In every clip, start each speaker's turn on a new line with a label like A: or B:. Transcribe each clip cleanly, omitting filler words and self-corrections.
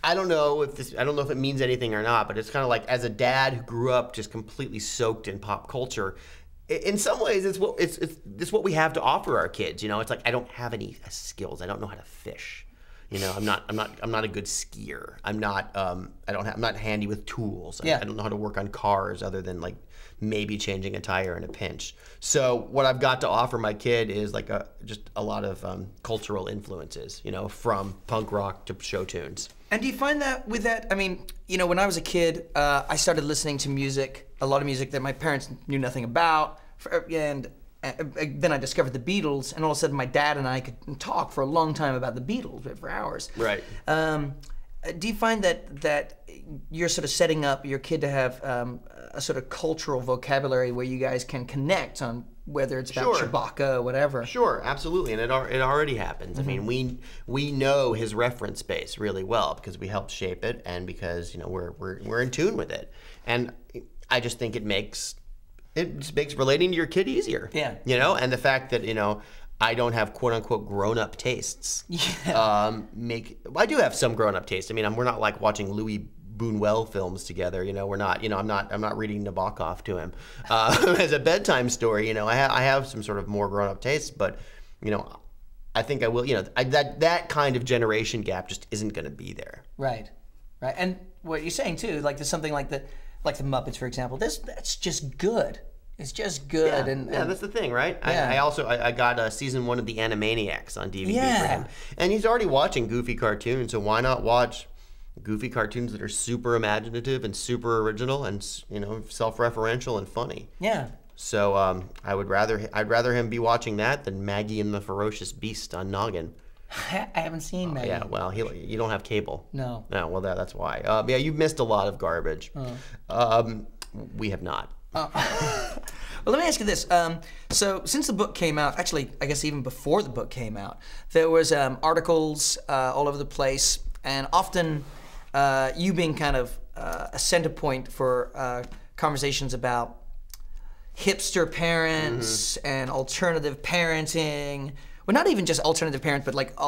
A: I don't know if it means anything or not, but it's kind of like, as a dad who grew up just completely soaked in pop culture, in some ways it's what we have to offer our kids. You know, it's like, I don't have any skills. I don't know how to fish. You know, I'm not a good skier. I'm not handy with tools. I don't know how to work on cars other than like maybe changing a tire in a pinch. So what I've got to offer my kid is like just a lot of cultural influences, you know, from punk rock to show tunes.
B: And do you find that with that, I mean, you know, when I was a kid, I started listening to music, a lot of music that my parents knew nothing about, and then I discovered the Beatles, and all of a sudden my dad and I could talk for a long time about the Beatles, for hours.
A: Right.
B: Do you find that you're sort of setting up your kid to have a sort of cultural vocabulary where you guys can connect on whether it's about Chewbacca or whatever?
A: Sure, absolutely, and it already happens. I mean, we know his reference base really well because we helped shape it, and because, you know, we're in tune with it, and I just think it just makes relating to your kid easier.
B: Yeah.
A: You know, and the fact that, you know, I don't have quote unquote grown-up tastes.
B: Yeah.
A: I do have some grown-up tastes. I mean, we're not like watching Louis Buñuel films together. You know, we're not. You know, I'm not reading Nabokov to him as a bedtime story. You know, I have some sort of more grown-up tastes, but, you know, I think I will. You know, that kind of generation gap just isn't going to be there.
B: Right. Right. And what you're saying too, like there's something like the Muppets, for example. That's just good. It's just good.
A: Yeah,
B: and
A: that's the thing, right?
B: Yeah.
A: I got season 1 of the Animaniacs on DVD
B: Yeah.
A: for him. And he's already watching goofy cartoons, so why not watch goofy cartoons that are super imaginative and super original and, you know, self-referential and funny?
B: Yeah.
A: So I'd rather him be watching that than Maggie and the Ferocious Beast on Noggin.
B: I haven't seen Maggie.
A: Yeah, well, you don't have cable.
B: No.
A: No, well, that's why. Yeah, you've missed a lot of garbage. We have not.
B: Well, let me ask you this. So since the book came out, actually, I guess even before the book came out, there was articles all over the place, and often you being kind of a center point for conversations about hipster parents and alternative parenting. Well, not even just alternative parents, but like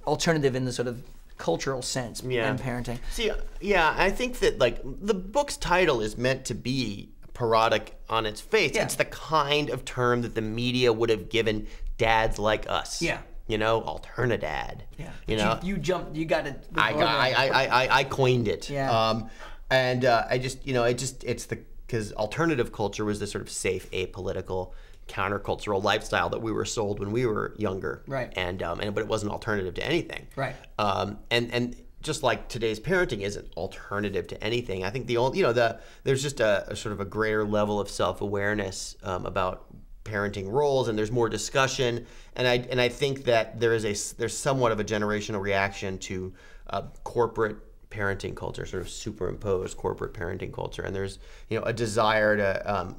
B: alternative in the sort of cultural sense in parenting.
A: See, yeah, I think that like the book's title is meant to be parodic on its face.
B: Yeah.
A: It's the kind of term that the media would have given dads like us.
B: Yeah.
A: You know, Alternadad.
B: Yeah.
A: You know,
B: you jumped. You got it.
A: I coined it.
B: Yeah.
A: I just, you know, because alternative culture was this sort of safe, apolitical, countercultural lifestyle that we were sold when we were younger.
B: Right.
A: But it wasn't alternative to anything.
B: Right.
A: And just like today's parenting isn't alternative to anything, I think there's just a sort of a greater level of self-awareness about parenting roles, and there's more discussion, and I think that there's somewhat of a generational reaction to corporate parenting culture, sort of superimposed corporate parenting culture, and there's, you know, a desire to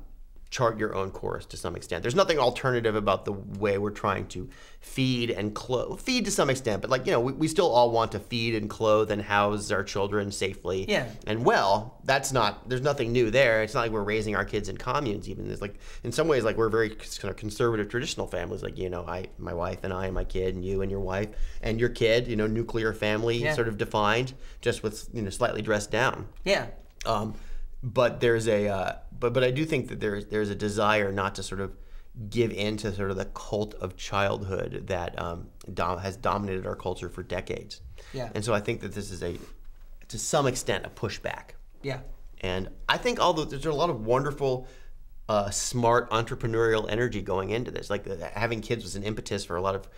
A: chart your own course to some extent. There's nothing alternative about the way we're trying to feed and clothe. Feed to some extent, but like, you know, we still all want to feed and clothe and house our children safely.
B: Yeah.
A: And well, there's nothing new there. It's not like we're raising our kids in communes even. There's like, in some ways, like we're very kind of conservative traditional families. Like, you know, my wife and I and my kid and you and your wife and your kid, you know, nuclear family sort of defined, just with, you know, slightly dressed down.
B: Yeah.
A: But there's but I do think that there's a desire not to sort of give in to sort of the cult of childhood that has dominated our culture for decades.
B: Yeah.
A: And so I think that this is to some extent, a pushback.
B: Yeah.
A: And I think there's a lot of wonderful, smart entrepreneurial energy going into this. Like having kids was an impetus for a lot of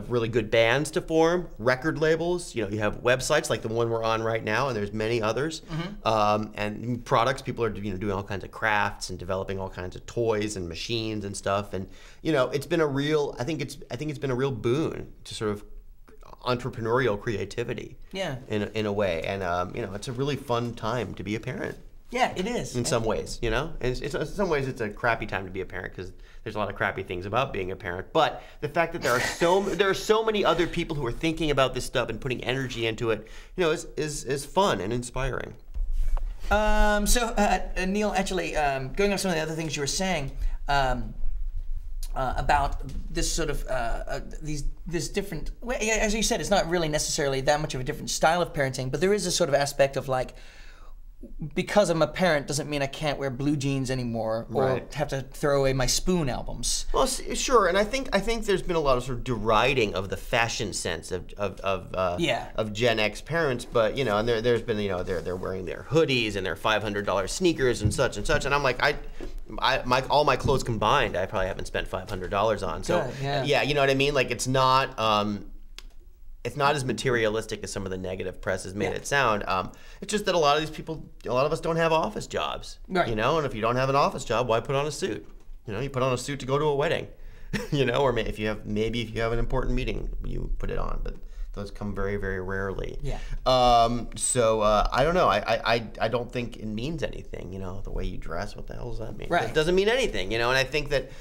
A: really good bands to form, record labels. You know, you have websites like the one we're on right now, and there's many others, and products. People are, you know, doing all kinds of crafts and developing all kinds of toys and machines and stuff. And, you know, it's been I think it's been a real boon to sort of entrepreneurial creativity.
B: Yeah.
A: In a way, and you know, it's a really fun time to be a parent.
B: Yeah, it is.
A: In some ways, you know, and in some ways it's a crappy time to be a parent because there's a lot of crappy things about being a parent. But the fact that there are so many other people who are thinking about this stuff and putting energy into it, you know, is fun and inspiring.
B: So Neil, actually, going on some of the other things you were saying, about this sort of this different. Well, yeah, as you said, it's not really necessarily that much of a different style of parenting, but there is a sort of aspect of like, because I'm a parent doesn't mean I can't wear blue jeans anymore or have to throw away my Spoon albums.
A: Well, sure, and I think there's been a lot of sort of deriding of the fashion sense of Gen X parents, but and there's been they're wearing their hoodies and their $500 sneakers and such, and I'm like all my clothes combined I probably haven't spent $500 on. So
B: good,
A: yeah, you know what I mean? Like it's not as materialistic as some of the negative press has made it sound. It's just that a lot of us don't have office jobs,
B: right.
A: And if you don't have an office job, why put on a suit? You put on a suit to go to a wedding, or if you have an important meeting, you put it on, but those come very, very rarely.
B: Yeah.
A: So I don't know. I don't think it means anything. The way you dress, what the hell does that mean?
B: Right.
A: It doesn't mean anything. And I think that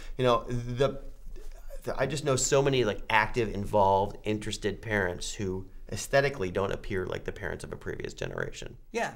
A: I just know so many like active, involved, interested parents who aesthetically don't appear like the parents of a previous generation.
B: Yeah.